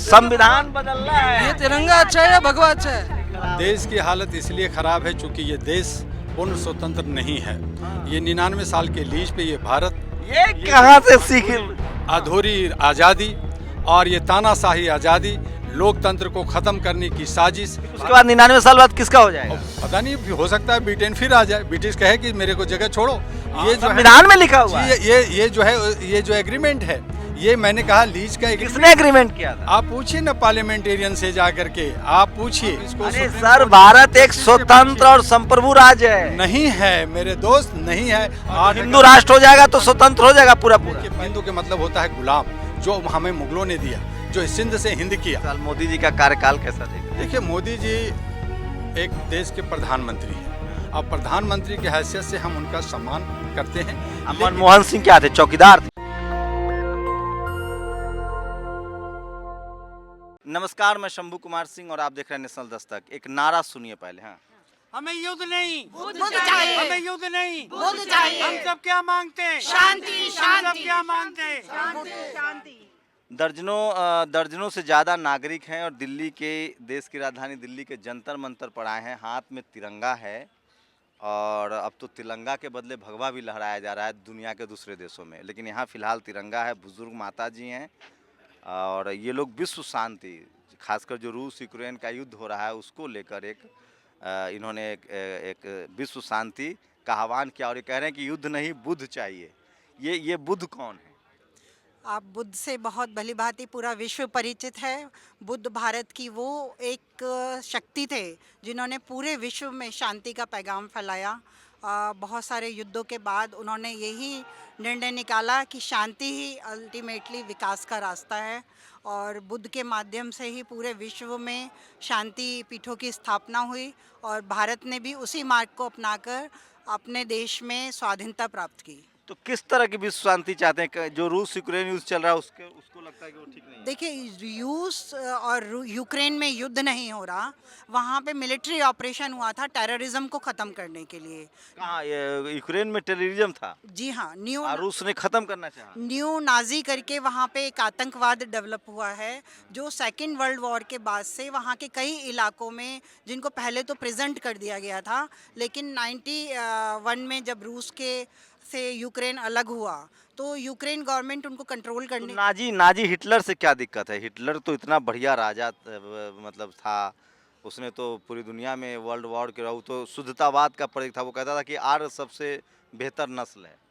संविधान बदलना है। ये तिरंगा अच्छा है या भगवा अच्छा है? देश की हालत इसलिए खराब है क्योंकि ये देश पूर्ण स्वतंत्र नहीं है। ये 99 साल के लीज पे ये भारत ये कहाँ से सीख? अधूरी आज़ादी और ये तानाशाही आज़ादी, लोकतंत्र को खत्म करने की साजिश। उसके बाद 99 साल बाद किसका हो जाएगा? पता नहीं, हो सकता है ब्रिटेन फिर आ जाए, ब्रिटिश कहे कि मेरे को जगह छोड़ो। ये जो संविधान में लिखा हुआ है। ये जो एग्रीमेंट है, ये मैंने कहा लीज का किसने एग्रीमेंट किया था? आप पूछिए ना पार्लियामेंटेरियन से जा करके, आप पूछिए। अरे सर, भारत एक स्वतंत्र और संप्रभु राज्य है। नहीं है मेरे दोस्त, नहीं है। और हिंदू राष्ट्र हो जाएगा तो स्वतंत्र हो जाएगा पूरा पूरा। हिंदू के मतलब होता है गुलाम, जो हमें मुगलों ने दिया, जो सिंध से हिंद किया। साल मोदी जी का कार्यकाल कैसा देखा? देखिए, मोदी जी एक देश के प्रधानमंत्री हैं। अब प्रधानमंत्री की हैसियत से हम उनका सम्मान करते हैं। मनमोहन सिंह क्या थे? चौकीदार थे। नमस्कार, मैं शंभू कुमार सिंह और आप देख रहे हैं नेशनल दस्तक। एक नारा सुनिए पहले। हाँ, हमें युद्ध नहीं, बुद्ध चाहिए। हमें युद्ध नहीं, बुद्ध चाहिए। हम सब क्या मांगते हैं? शांति, हम सब शांति। क्या मांगते हैं? शांति। दर्जनों से ज़्यादा नागरिक हैं और दिल्ली के, देश की राजधानी दिल्ली के जंतर मंतर पर आए हैं। हाथ में तिरंगा है और अब तो तिरंगा के बदले भगवा भी लहराया जा रहा है दुनिया के दूसरे देशों में, लेकिन यहाँ फिलहाल तिरंगा है। बुजुर्ग माता जी हैं और ये लोग विश्व शांति, खासकर जो रूस यूक्रेन का युद्ध हो रहा है उसको लेकर इन्होंने एक विश्व शांति का आह्वान किया और ये कह रहे हैं कि युद्ध नहीं, बुद्ध चाहिए। ये बुद्ध कौन है? आप बुद्ध से बहुत भली भांति पूरा विश्व परिचित है। बुद्ध भारत की वो एक शक्ति थे जिन्होंने पूरे विश्व में शांति का पैगाम फैलाया। बहुत सारे युद्धों के बाद उन्होंने यही निर्णय निकाला कि शांति ही अल्टीमेटली विकास का रास्ता है और बुद्ध के माध्यम से ही पूरे विश्व में शांति पीठों की स्थापना हुई और भारत ने भी उसी मार्ग को अपनाकर अपने देश में स्वाधीनता प्राप्त की। तो किस तरह की विश्व शांति चाहते हैं? जो रूस यूक्रेन युद्ध चल रहा है उसको लगता है कि वो ठीक नहीं है? देखिए, रूस और यूक्रेन में युद्ध नहीं हो रहा, वहाँ पे मिलिट्री ऑपरेशन हुआ था टेररिज्म को ख़त्म करने के लिए। कहाँ? ये यूक्रेन में टेररिज्म था? जी हाँ, रूस ने ख़त्म करना चाहा। न्यू नाजी करके वहाँ पे एक आतंकवाद डेवलप हुआ है जो सेकेंड वर्ल्ड वॉर के बाद से वहाँ के कई इलाकों में, जिनको पहले तो प्रेजेंट कर दिया गया था, लेकिन 91 में जब रूस के से यूक्रेन अलग हुआ तो यूक्रेन गवर्नमेंट उनको कंट्रोल करने। तो नाजी हिटलर से क्या दिक्कत है? हिटलर तो इतना बढ़िया राजा मतलब था, उसने तो पूरी दुनिया में वर्ल्ड वॉर के रहू तो शुद्धतावाद का प्रतीक था। वो कहता था कि आर्य सबसे बेहतर नस्ल है।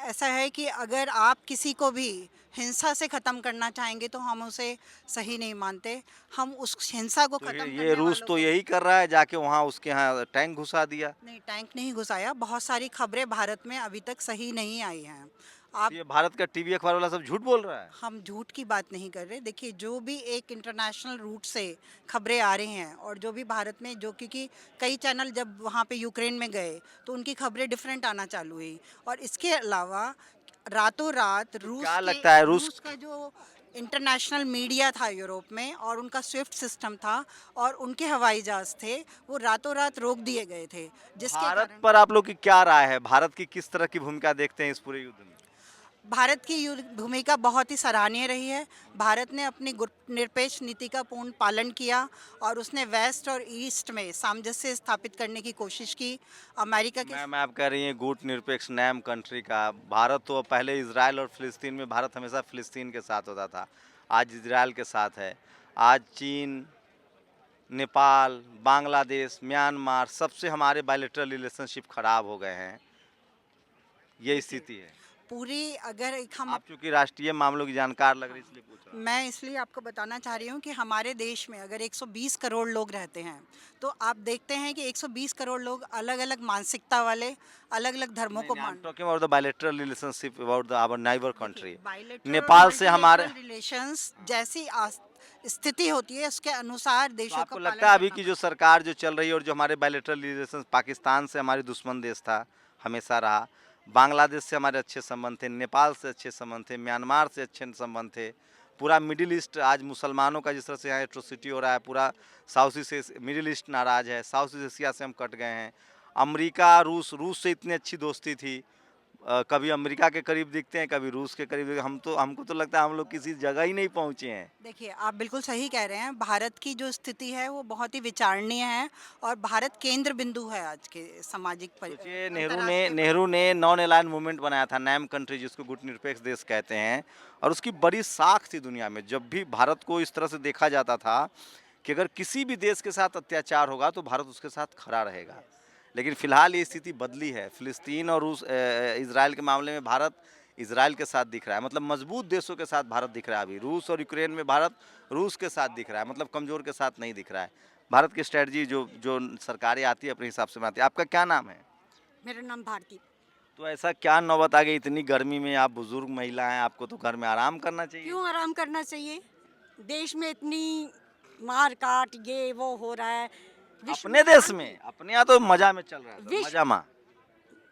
ऐसा है कि अगर आप किसी को भी हिंसा से ख़त्म करना चाहेंगे तो हम उसे सही नहीं मानते। हम उस हिंसा को ख़त्म ये रूस तो यही कर रहा है, जाके वहाँ उसके यहाँ टैंक घुसा दिया। नहीं, टैंक नहीं घुसाया। बहुत सारी खबरें भारत में अभी तक सही नहीं आई हैं। आप ये भारत का टीवी अखबार वाला सब झूठ बोल रहा है। हम झूठ की बात नहीं कर रहे। देखिए, जो भी एक इंटरनेशनल रूट से खबरें आ रही हैं और जो भी भारत में, जो क्योंकि कई चैनल जब वहाँ पे यूक्रेन में गए तो उनकी खबरें डिफरेंट आना चालू हुई और इसके अलावा रातों रात क्या लगता है रूस का जो इंटरनेशनल मीडिया था यूरोप में और उनका स्विफ्ट सिस्टम था और उनके हवाई जहाज थे, वो रातों रात रोक दिए गए थे। जिसके भारत पर आप लोग की क्या राय है? भारत की किस तरह की भूमिका देखते हैं इस पूरे युद्ध में? भारत की भूमिका बहुत ही सराहनीय रही है। भारत ने अपनी निरपेक्ष नीति का पूर्ण पालन किया और उसने वेस्ट और ईस्ट में सामंजस्य स्थापित करने की कोशिश की। अमेरिका के मैं आप कह रही हैं गुट निरपेक्ष नैम कंट्री का। भारत तो पहले इजराइल और फिलिस्तीन में, भारत हमेशा फिलिस्तीन के साथ होता था, आज इजराइल के साथ है। आज चीन, नेपाल, बांग्लादेश, म्यांमार, सबसे हमारे बायलैटरल रिलेशनशिप खराब हो गए हैं। ये स्थिति है पूरी। अगर आप चूंकि राष्ट्रीय मामलों की जानकार लग रही इसलिए पूछ रहा हूं। मैं इसलिए आपको बताना चाह रही हूँ कि हमारे देश में अगर 120 करोड़ लोग रहते हैं तो आप देखते हैं कि 120 करोड़ लोग अलग अलग मानसिकता वाले, अलग अलग धर्मों को talking about the bilateral relationship about the our neighbour country. Nepal से हमारे रिलेशंस जैसी स्थिति होती है उसके अनुसार देशों आपको लगता है अभी की जो सरकार जो चल रही है और जो हमारे बायलैटरल रिलेशन, पाकिस्तान से हमारी दुश्मन देश था, हमेशा रहा, बांग्लादेश से हमारे अच्छे संबंध थे, नेपाल से अच्छे संबंध थे, म्यांमार से अच्छे संबंध थे, पूरा मिडिल ईस्ट, आज मुसलमानों का जिस तरह से यहाँ एट्रोसिटी हो रहा है, पूरा साउथ ईस्ट मिडिल ईस्ट नाराज है, साउथ ईस्ट एशिया से हम कट गए हैं। अमेरिका, रूस से इतनी अच्छी दोस्ती थी, कभी अमेरिका के करीब दिखते हैं, कभी रूस के करीब दिखते हैं। हमको तो लगता है हम लोग किसी जगह ही नहीं पहुंचे हैं। देखिए, आप बिल्कुल सही कह रहे हैं। भारत की जो स्थिति है वो बहुत ही विचारणीय है और भारत केंद्र बिंदु है आज के सामाजिक सोचिए, नेहरू ने नॉन अलाइन मूवमेंट बनाया था, नैम कंट्री, जिसको गुटनिरपेक्ष देश कहते हैं, और उसकी बड़ी साख थी दुनिया में। जब भी भारत को इस तरह से देखा जाता था कि अगर किसी भी देश के साथ अत्याचार होगा तो भारत उसके साथ खड़ा रहेगा। लेकिन फिलहाल ये स्थिति बदली है। फिलिस्तीन और इजराइल के मामले में भारत इजराइल के साथ दिख रहा है, मतलब मजबूत देशों के साथ भारत दिख रहा है। अभी रूस और यूक्रेन में भारत रूस के साथ दिख रहा है, मतलब कमज़ोर के साथ नहीं दिख रहा है। भारत की स्ट्रेटजी जो सरकारें आती है अपने हिसाब से बनाती है। आपका क्या नाम है? मेरा नाम भारती। तो ऐसा क्या नौबत आ गई, इतनी गर्मी में आप बुजुर्ग महिला हैं, आपको तो घर में आराम करना चाहिए। क्यों आराम करना चाहिए? देश में इतनी मार काट ये वो हो रहा है। अपने देश में, अपने यहाँ तो मजा में चल रहा है, विश्व- मजा में।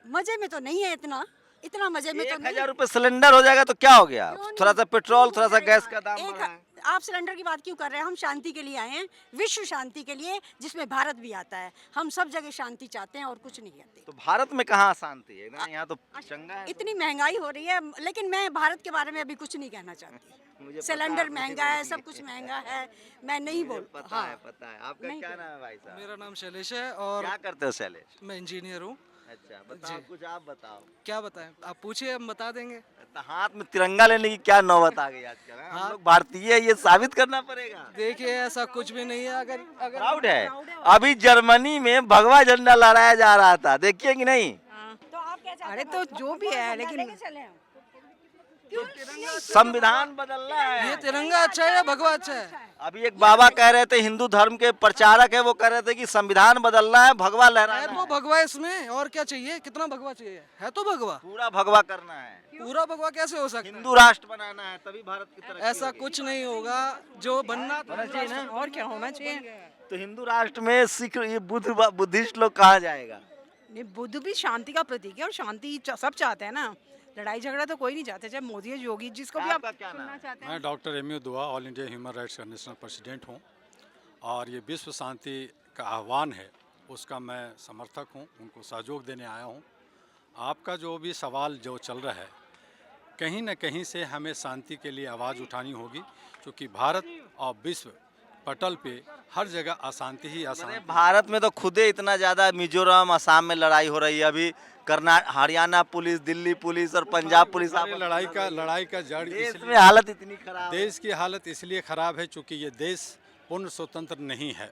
मजे में तो नहीं है, इतना मजे में तो नहीं। 1000 रुपये सिलेंडर हो जाएगा तो क्या हो गया? क्यों नहीं? थोड़ा सा पेट्रोल, थोड़ा सा अरे गैस का यार, दाम बढ़ा है। आप सिलेंडर की बात क्यों कर रहे हैं? हम शांति के लिए आए हैं, विश्व शांति के लिए, जिसमें भारत भी आता है। हम सब जगह शांति चाहते हैं और कुछ नहीं कहते। तो भारत में कहाँ शांति है ना? यहाँ तो चंगा है। इतनी महंगाई हो रही है, लेकिन मैं भारत के बारे में अभी कुछ नहीं कहना चाहती। मुझे पता सिलेंडर है, महंगा है, सब कुछ महंगा है, मैं नहीं बोल। पता है, पता है। आपका नहीं क्या कहना। नाम है भाई साहब? मेरा नाम शैलेश है और क्या करते हो शैलेश? मैं इंजीनियर हूँ। अच्छा, बताओ, कुछ आप बताओ। क्या बताएं, आप पूछिए, हम बता देंगे। तो हाथ में तिरंगा लेने की क्या नौबत आ गई आजकल? हाँ? हम लोग भारतीय है, ये साबित करना पड़ेगा। देखिए, ऐसा कुछ भी नहीं है। अगर प्राउड है। अभी जर्मनी में भगवा झंडा लहराया जा रहा था, देखिए कि नहीं? तो आप क्या चाहते अरे हैं? तो जो भी है, लेकिन लेके चले हम। संविधान बदलना है। ये तिरंगा अच्छा है या भगवा अच्छा है? अभी एक बाबा कह रहे थे, हिंदू धर्म के प्रचारक है, वो कह रहे थे कि संविधान बदलना है, भगवा है लहराना तो है। भगवा इसमें, और क्या चाहिए? कितना भगवा चाहिए? है तो भगवा। पूरा भगवा करना है, पूरा भगवा कैसे हो सकता है? हिंदू राष्ट्र बनाना है, तभी भारत की तरक्की ऐसा होगी। कुछ नहीं होगा। जो बनना होना चाहिए ना। और क्या होना चाहिए? तो हिंदू राष्ट्र में सिख, ये बुद्धिस्ट लोग कहाँ जाएगा? नहीं, बुद्ध भी शांति का प्रतीक है और शांति सब चाहते हैं ना। लड़ाई झगड़ा तो कोई नहीं चाहते, चाहे मोदी है, योगी, जिसको भी आप आपका क्या नाम सुनना है? चाहते हैं। मैं डॉक्टर एम यू दुआ, ऑल इंडिया ह्यूमन राइट्स का नेशनल प्रेसिडेंट हूँ, और ये विश्व शांति का आह्वान है, उसका मैं समर्थक हूँ, उनको सहयोग देने आया हूँ। आपका जो भी सवाल जो चल रहा है, कहीं न कहीं से हमें शांति के लिए आवाज़ उठानी होगी, क्योंकि भारत और विश्व पटल पे हर जगह अशांति ही अरे अशांति। भारत में तो खुदे इतना ज्यादा, मिजोरम, असम में लड़ाई हो रही है अभी। हरियाणा पुलिस, दिल्ली पुलिस और पंजाब पुलिस, सारी लड़ाई का जड़ देश इसलिए- में हालत इतनी खराब है। देश की हालत इसलिए ख़राब है क्योंकि ये देश पूर्ण स्वतंत्र नहीं है।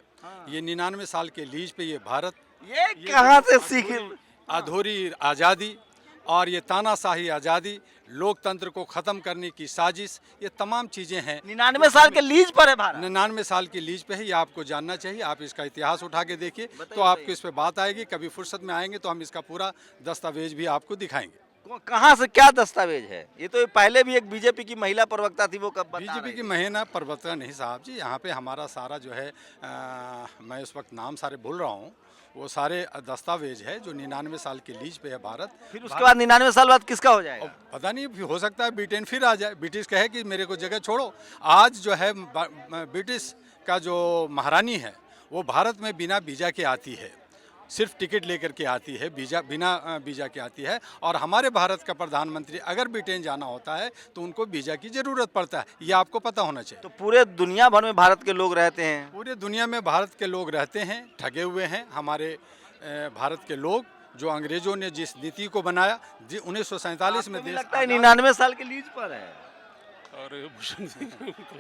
ये 99 साल के लीज पे ये भारत ये कहाँ से सीख? अधूरी आज़ादी और ये तानाशाही आज़ादी, लोकतंत्र को ख़त्म करने की साजिश, ये तमाम चीज़ें हैं। 99 साल के लीज पर है भारत। 99 साल की लीज पे है, ये आपको जानना चाहिए। आप इसका इतिहास उठा के देखिए तो आपको इस पे बात आएगी। कभी फुर्सत में आएंगे तो हम इसका पूरा दस्तावेज भी आपको दिखाएंगे। कहाँ से क्या दस्तावेज है? ये तो पहले भी एक बीजेपी की महिला प्रवक्ता थी, वो कब बता बीजेपी रही की थी। महीना प्रवर्तन नहीं साहब जी, यहाँ पे हमारा सारा जो है मैं इस वक्त नाम सारे भूल रहा हूँ, वो सारे दस्तावेज है जो 99 साल के लीज पे है भारत। फिर उसके बाद 99 साल बाद किसका हो जाएगा? और पता नहीं, हो सकता है ब्रिटेन फिर आ जाए, ब्रिटिश कहे कि मेरे को जगह छोड़ो। आज जो है ब्रिटिश का जो महारानी है वो भारत में बिना वीज़ा के आती है, सिर्फ टिकट लेकर के आती है, बिना वीज़ा के आती है। और हमारे भारत का प्रधानमंत्री अगर ब्रिटेन जाना होता है तो उनको वीज़ा की ज़रूरत पड़ता है, ये आपको पता होना चाहिए। तो पूरे दुनिया भर में भारत के लोग रहते हैं। पूरे दुनिया में भारत के लोग रहते हैं, ठगे हुए हैं हमारे भारत के लोग, जो अंग्रेजों ने जिस नीति को बनाया 1947 में देश लगता है 99 साल के लीज पर है।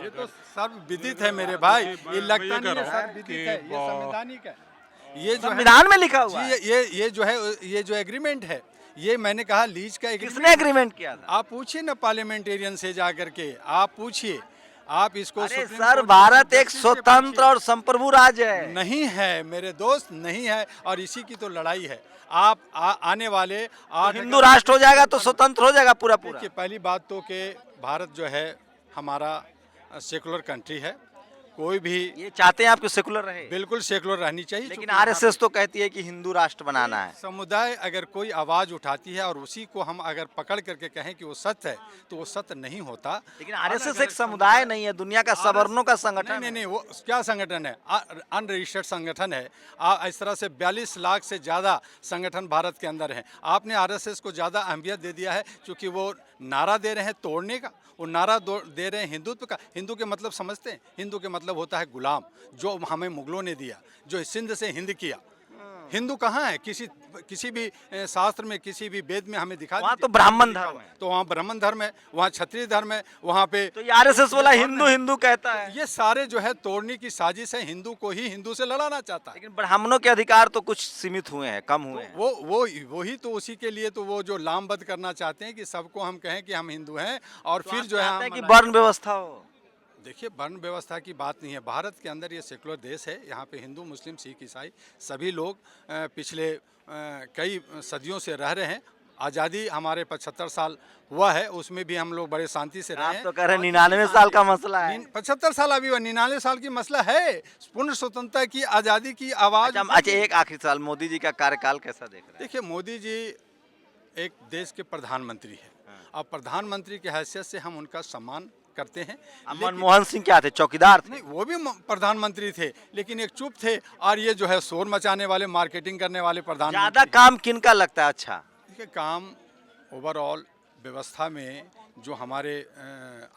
ये तो सर्वविदित है मेरे भाई, ये लगता नहीं है, सर्वविदित है, ये संवैधानिक है। ये जो है संविधान में लिखा हुआ है। ये जो है, ये जो एग्रीमेंट है, ये मैंने कहा लीज का किसने एग्रीमेंट किया था? आप पूछिए ना पार्लियामेंटेरियन से जाकर के, आप पूछिए, आप इसको अरे सुप्रीम सर, कोर्ट भारत के एक जस्टिस से स्वतंत्र पूछिए। और संप्रभु राज्य है। नहीं है मेरे दोस्त, नहीं है, और इसी की तो लड़ाई है। आप आने वाले हिंदू राष्ट्र हो जाएगा तो स्वतंत्र हो जाएगा पूरा पूरा। देखिए, पहली बात तो कि भारत जो है हमारा सेकुलर कंट्री है, कोई भी ये चाहते हैं आपको सेकुलर रहे, बिल्कुल सेकुलर रहनी चाहिए। लेकिन चूंकि आरएसएस तो कहती है कि हिंदू राष्ट्र बनाना है। समुदाय अगर कोई आवाज़ उठाती है और उसी को हम अगर पकड़ करके कहें कि वो सत्य है तो वो सत्य नहीं होता। लेकिन आरएसएस एक समुदाय नहीं है, दुनिया का सवर्णों का संगठन नहीं है। नहीं, वो क्या संगठन है? अनरजिस्टर्ड संगठन है। इस तरह से 42 लाख से ज़्यादा संगठन भारत के अंदर हैं। आपने आरएसएस को ज़्यादा अहमियत दे दिया है क्योंकि वो नारा दे रहे हैं तोड़ने का, वो नारा दे रहे हैं हिंदुत्व का। हिंदू के मतलब समझते हैं? हिंदू के मतलब होता है गुलाम, जो हमें मुगलों ने दिया, जो सिंध से हिंद किया। हिंदू कहाँ है? किसी भी शास्त्र में, किसी भी वेद में हमें दिखा वहाँ दीजिए। तो ब्राह्मण धर्म है। तो वहाँ ब्राह्मण धर्म है, वहाँ क्षत्रिय धर्म है, वहाँ पे तो ये आरएसएस वाला हिंदू हिंदू कहता है, ये सारे जो है तोड़ने की साजिश है। हिंदू को ही हिंदू से लड़ाना चाहता है। लेकिन ब्राह्मणों के अधिकार तो कुछ सीमित हुए हैं, कम हुए हैं। वही तो उसी के लिए तो वो जो लामबद्ध करना चाहते हैं कि सबको हम कहें कि हम हिंदू हैं और फिर जो है चाहते हैं हम कि वर्ण व्यवस्था हो। देखिए, वर्ण व्यवस्था की बात नहीं है। भारत के अंदर ये सेकुलर देश है। यहाँ पे हिंदू, मुस्लिम, सिख, ईसाई सभी लोग पिछले कई सदियों से रह रहे हैं। आज़ादी हमारे 75 साल हुआ है, उसमें भी हम लोग बड़े शांति से रहे आप हैं। तो कह रहे हैं 99 साल का मसला है। 75 साल अभी 99 साल की मसला है। पूर्ण स्वतंत्रता की, आज़ादी की आवाज़। अच्छा, एक आखिरी सवाल, मोदी जी का कार्यकाल कैसा देख रहे हैं? देखिए, मोदी जी एक देश के प्रधानमंत्री हैं। अब प्रधानमंत्री की हैसियत से हम उनका सम्मान करते हैं। मनमोहन सिंह क्या थे? चौकीदार थे? नहीं, वो भी प्रधानमंत्री थे, लेकिन एक चुप थे। और ये जो है शोर मचाने वाले, मार्केटिंग करने वाले ज्यादा प्रधानमंत्री। काम किनका लगता है? अच्छा, देखिए, काम ओवरऑल व्यवस्था में जो हमारे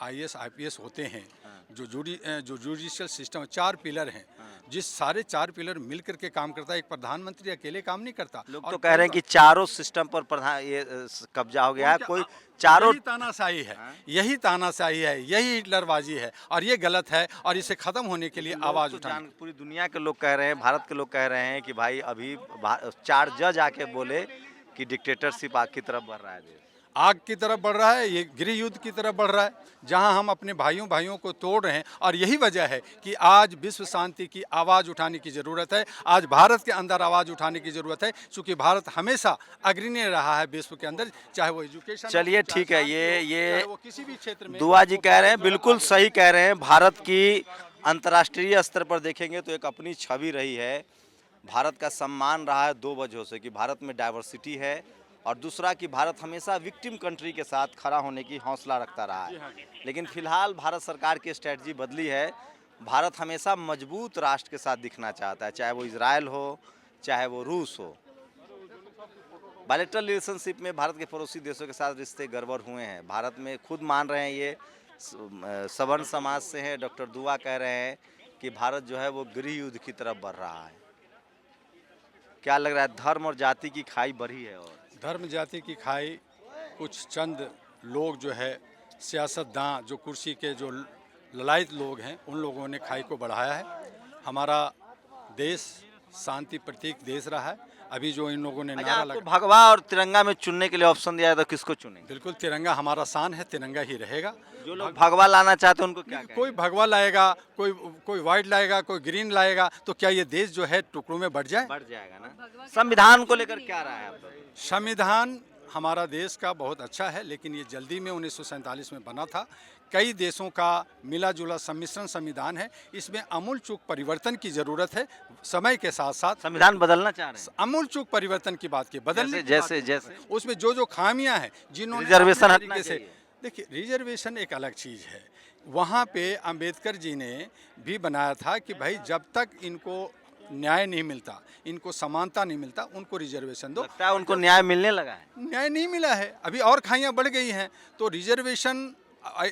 IAS IPS होते हैं, जो जुडिशियल सिस्टम, 4 पिलर हैं, जिस सारे 4 पिलर मिल करके काम करता है। एक प्रधानमंत्री अकेले काम नहीं करता। लोग और तो कह रहे हैं कि चारों सिस्टम पर कब्जा हो गया है। कोई चारों यही तानाशाही है, यही तानाशाही है, यही हिटलरबाजी है और ये गलत है। और इसे खत्म होने के लिए आवाज़ तो उठानी। पूरी दुनिया के लोग कह रहे हैं, भारत के लोग कह रहे हैं कि भाई अभी 4 जज आके बोले कि डिक्टेटरशिप की तरफ बढ़ रहा है देश। आग की तरफ बढ़ रहा है, ये गृह युद्ध की तरफ बढ़ रहा है, जहां हम अपने भाइयों को तोड़ रहे हैं। और यही वजह है कि आज विश्व शांति की आवाज़ उठाने की ज़रूरत है। आज भारत के अंदर आवाज़ उठाने की ज़रूरत है, क्योंकि भारत हमेशा अग्रणी रहा है विश्व के अंदर, चाहे वो एजुकेशन। चलिए, ठीक है, ये वो किसी भी क्षेत्र में। दुआ जी कह रहे हैं, बिल्कुल सही कह रहे हैं। भारत की अंतर्राष्ट्रीय स्तर पर देखेंगे तो एक अपनी छवि रही है। भारत का सम्मान रहा है 2 वजहों से, कि भारत में डाइवर्सिटी है और दूसरा कि भारत हमेशा विक्टिम कंट्री के साथ खड़ा होने की हौसला रखता रहा है। लेकिन फिलहाल भारत सरकार की स्ट्रेटजी बदली है। भारत हमेशा मजबूत राष्ट्र के साथ दिखना चाहता है, चाहे वो इजराइल हो, चाहे वो रूस हो। बायलैटरल रिलेशनशिप में भारत के पड़ोसी देशों के साथ रिश्ते गड़बड़ हुए हैं। भारत में खुद मान रहे हैं, ये सवर्ण समाज से हैं, डॉक्टर दुआ कह रहे हैं कि भारत जो है वो गृह युद्ध की तरफ बढ़ रहा है। क्या लग रहा है, धर्म और जाति की खाई बढ़ी है? और धर्म जाति की खाई, कुछ चंद लोग जो है सियासतदान, जो कुर्सी के जो ललायत लोग हैं, उन लोगों ने खाई को बढ़ाया है। हमारा देश शांति प्रतीक देश रहा है। अभी जो इन लोगों ने नारा आपको लगा, भगवा और तिरंगा में चुनने के लिए ऑप्शन दिया है तो किसको चुनेंगे? बिल्कुल तिरंगा हमारा शान है, तिरंगा ही रहेगा। जो लोग भगवा लाना चाहते हैं उनको क्या कहें? कोई भगवा लाएगा, कोई वाइट लाएगा, कोई ग्रीन लाएगा, तो क्या ये देश जो है टुकड़ों में बढ़ जाए? बढ़ जाएगा ना। संविधान को लेकर क्या रहा है आपका? संविधान हमारा देश का बहुत अच्छा है, लेकिन ये जल्दी में 1947 में बना था। कई देशों का मिला जुला सम्मिश्रण संविधान है। इसमें आमूल चूक परिवर्तन की ज़रूरत है। समय के साथ साथ संविधान बदलना चाह रहे हैं? आमूल चूक परिवर्तन की बात की, बदलने की जैसे बात जैसे की। उसमें जो खामियां हैं, जिन्होंने रिजर्वेशन अपने हटना तरीके से, चाहिए। देखिए, रिजर्वेशन एक अलग चीज़ है। वहाँ पे अंबेडकर जी ने भी बनाया था कि भाई जब तक इनको न्याय नहीं मिलता, इनको समानता नहीं मिलता, उनको रिजर्वेशन दो। लगता है उनको न्याय मिलने लगा है। न्याय नहीं मिला है, अभी और खाइयाँ बढ़ गई हैं। तो रिजर्वेशन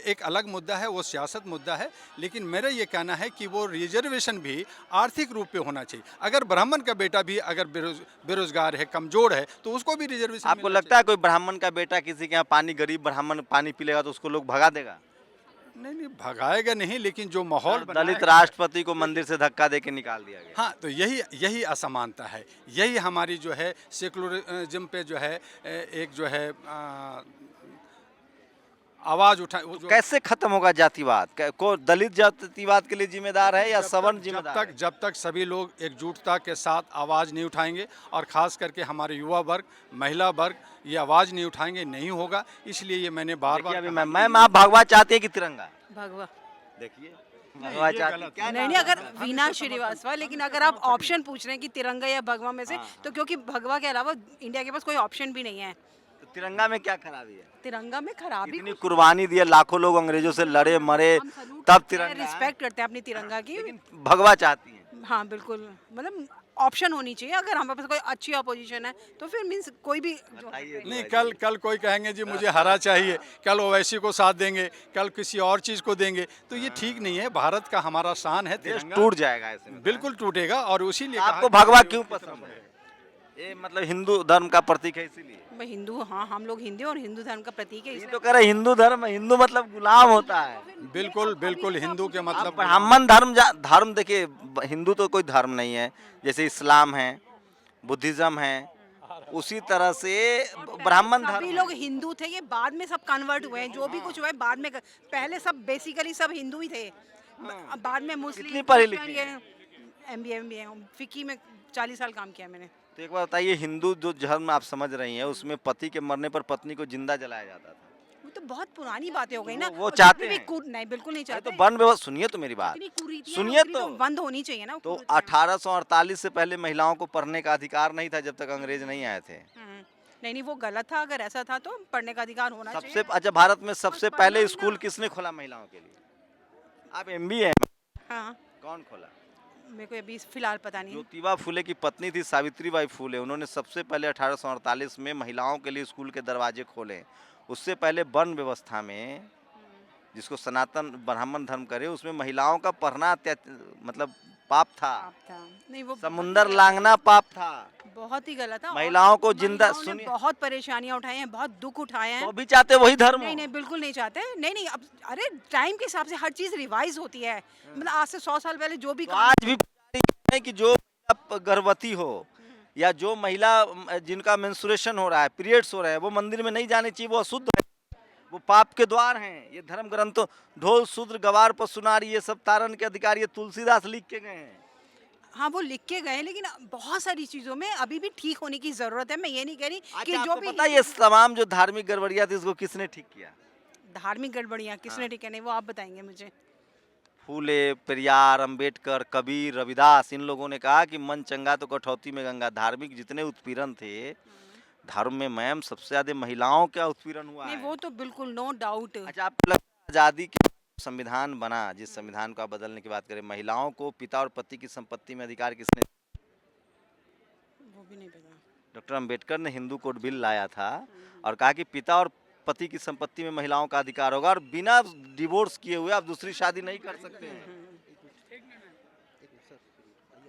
एक अलग मुद्दा है, वो सियासत मुद्दा है। लेकिन मेरा ये कहना है कि वो रिजर्वेशन भी आर्थिक रूप पे होना चाहिए। अगर ब्राह्मण का बेटा भी अगर बेरोजगार है, कमजोर है, तो उसको भी रिजर्वेशन। आपको लगता है कोई ब्राह्मण का बेटा किसी के यहाँ पानी, गरीब ब्राह्मण पानी पी लेगा तो उसको लोग भगा देगा? नहीं, भगाएगा नहीं, लेकिन जो माहौल बना दलित है, राष्ट्रपति को मंदिर से धक्का दे के निकाल दिया गया। हाँ, तो यही असमानता है। यही हमारी जो है सेकुलरिज्म पे जो है एक जो है आवाज उठा। कैसे खत्म होगा जातिवाद? को दलित जातिवाद के लिए जिम्मेदार है या सवर्ण जिम्मेदार है? जब तक सभी लोग एकजुटता के साथ आवाज़ नहीं उठाएंगे, और ख़ास करके हमारे युवा वर्ग, महिला वर्ग ये आवाज़ नहीं उठाएंगे, नहीं होगा। इसलिए ये मैंने बार बार मैम, आप भगवा चाहते हैं कि तिरंगा? भगवा। देखिए, भगवा ये चाहती गलत क्या नहीं नहीं, अगर वीना श्रीवास्तव, लेकिन अगर आप ऑप्शन पूछ रहे हैं कि तिरंगा या भगवा में से, तो क्योंकि भगवा के अलावा इंडिया के पास कोई ऑप्शन भी नहीं है। तो तिरंगा में क्या खराबी है? तिरंगा में खराबी इतनी कुर्बानी दी है, लाखों लोग अंग्रेजों से लड़े मरे, तब तिरंगा है। रिस्पेक्ट करते हैं अपनी तिरंगा की। लेकिन भगवा चाहती है। हाँ बिल्कुल, मतलब ऑप्शन होनी चाहिए। अगर हमारे पास कोई अच्छी अपोजिशन है तो फिर मीन्स कोई भी बताइए नहीं, कल कोई कहेंगे जी मुझे हरा चाहिए, कल ओवैसी को साथ देंगे, कल किसी और चीज़ को देंगे, तो ये ठीक नहीं है। भारत का हमारा शान है देश तिरंगा, टूट जाएगा ऐसे में। बिल्कुल टूटेगा। और उसी लिए आपको कहा कि भगवा ये क्यों किस पसंद तरफ है? ये मतलब हिंदू धर्म का प्रतीक है इसीलिए। भाई हिंदू, हाँ हम लोग हिंदू और हिंदू धर्म का प्रतीक है ये इसलिए। तो कह रहे हिंदू धर्म, हिंदू मतलब गुलाम होता है। बिल्कुल बिल्कुल हिंदू के अब मतलब ब्राह्मण धर्म देखिए, हिंदू तो कोई धर्म नहीं है, जैसे इस्लाम है, बुद्धिज्म है, उसी तरह से ब्राह्मण धर्म सभी है। लोग हिंदू थे, ये बाद में सब कन्वर्ट हुए हैं। जो भी कुछ हुआ है बाद में, पहले सब बेसिकली सब हिंदू ही थे। बाद में मुस्लिम, कितनी पढ़ी लिखी MBA फिकी में 40 साल काम किया मैंने। तो एक बार बताइए, हिंदू जो धर्म आप समझ रही हैं उसमें पति के मरने पर पत्नी को जिंदा जलाया जाता था। वो तो बहुत पुरानी बातें हो गई ना। वो और चाहते जितनी भी हैं। नहीं, बिल्कुल नहीं अरे चाहते। तो वन व्यवस्था, सुनिए तो मेरी बात, इतनी कुरीतियां, सुनिए नौकरी तो। बंद होनी चाहिए ना। तो 1848 से पहले महिलाओं को पढ़ने का अधिकार नहीं था जब तक अंग्रेज नहीं आए थे। नहीं नहीं, वो गलत था। अगर ऐसा था तो पढ़ने का अधिकार होना सबसे चाहिए। अच्छा, भारत में सबसे और पहले पढ़ना स्कूल ना। किसने खोला महिलाओं के लिए? आप MBA हैं, हाँ, कौन खोला? मेरे को अभी फिलहाल पता नहीं। ज्योतिबा फुले की पत्नी थी सावित्रीबाई फुले, उन्होंने सबसे पहले 1848 में महिलाओं के लिए स्कूल के दरवाजे खोले। उससे पहले वर्ण व्यवस्था में, जिसको सनातन ब्राह्मण धर्म करे, उसमें महिलाओं का पढ़ना मतलब पाप था। पाप था। नहीं, वो समुंदर लांघना पाप था। बहुत ही गलत था। और महिलाओं को जिंदा महिलाओं ने सुनिए, बहुत परेशानियां उठाई हैं, बहुत दुख उठाए हैं। तो भी चाहते वही धर्म हो। नहीं नहीं, बिल्कुल नहीं चाहते। नहीं नहीं, अब अरे टाइम के हिसाब से हर चीज रिवाइज होती है। मतलब आज से 100 साल पहले जो भी तो आज भी है कि जो महिला गर्भवती हो या जो महिला जिनका मेंस्ट्रुएशन हो रहा है, पीरियड्स हो रहे हैं, वो मंदिर में नहीं जाने चाहिए, वो अशुद्ध है, वो पाप के द्वार हैं। ये धर्म ग्रंथों, ढोल शूद्र गवार पशुनारी, ये सब तारण के अधिकार, ये तुलसीदास लिख के गए हैं। हाँ वो लिख के गए, लेकिन बहुत सारी चीजों में अभी भी ठीक होने की जरूरत है। मैं ये नहीं कह रही कि अच्छा, जो आपको भी पता है ये तमाम जो धार्मिक गड़बड़ियाँ थी इसको किसने ठीक किया? धार्मिक गड़बड़ियाँ किसने ठीक है, नहीं वो आप बताएंगे मुझे। फूले, पेरियार, अंबेडकर, कबीर, रविदास, इन लोगों ने कहा कि मन चंगा तो कठौती में गंगा। धार्मिक जितने उत्पीड़न थे धर्म में, मैम, सबसे ज्यादा महिलाओं का उत्पीड़न हुआ नहीं है। वो तो बिल्कुल नो डाउट। अच्छा, आपको लगता है आज़ादी के संविधान बना, जिस संविधान को आप बदलने की बात करें, महिलाओं को पिता और पति की संपत्ति में अधिकार किसने? वो भी नहीं पता। डॉक्टर अंबेडकर ने हिंदू कोड बिल लाया था और कहा कि पिता और पति की संपत्ति में महिलाओं का अधिकार होगा और बिना डिवोर्स किए हुए आप दूसरी शादी नहीं कर सकते हैं।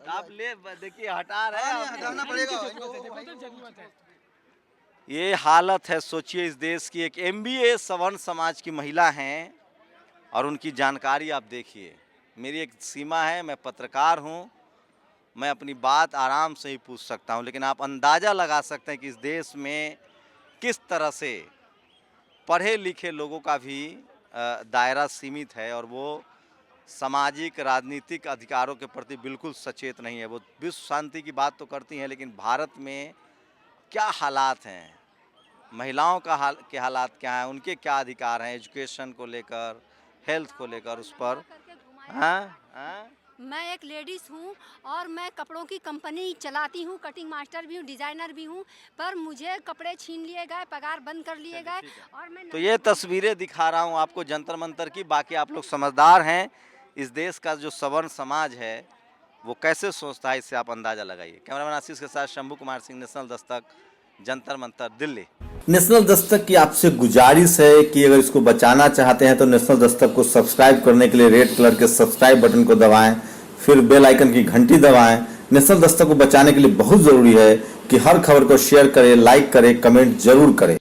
आप ले देखिए, हटा रहे हैं, हटाना पड़ेगा। ये हालत है। सोचिए, इस देश की एक MBA सवर्ण समाज की महिला हैं और उनकी जानकारी आप देखिए। मेरी एक सीमा है, मैं पत्रकार हूँ, मैं अपनी बात आराम से ही पूछ सकता हूँ, लेकिन आप अंदाज़ा लगा सकते हैं कि इस देश में किस तरह से पढ़े लिखे लोगों का भी दायरा सीमित है और वो सामाजिक राजनीतिक अधिकारों के प्रति बिल्कुल सचेत नहीं है। वो विश्व शांति की बात तो करती हैं, लेकिन भारत में क्या हालात हैं, महिलाओं का के हालात क्या हैं, उनके क्या अधिकार हैं एजुकेशन को लेकर, हेल्थ को लेकर, उस पर। हाँ, मैं एक लेडीज़ हूँ और मैं कपड़ों की कंपनी चलाती हूँ, कटिंग मास्टर भी हूँ, डिज़ाइनर भी हूँ, पर मुझे कपड़े छीन लिए गए, पगार बंद कर लिए गए और मैं तो ये तस्वीरें दिखा रहा हूँ आपको जंतर मंतर की। बाकी आप लोग समझदार हैं, इस देश का जो सवर्ण समाज है वो कैसे सोचता है, इससे आप अंदाज़ा लगाइए। कैमरामैन आशीष के साथ शंभू कुमार सिंह, नेशनल दस्तक, जंतर मंतर, दिल्ली। नेशनल दस्तक की आपसे गुजारिश है कि अगर इसको बचाना चाहते हैं तो नेशनल दस्तक को सब्सक्राइब करने के लिए रेड कलर के सब्सक्राइब बटन को दबाएं, फिर बेल आइकन की घंटी दबाएं। नेशनल दस्तक को बचाने के लिए बहुत जरूरी है कि हर खबर को शेयर करें, लाइक करें, कमेंट जरूर करें।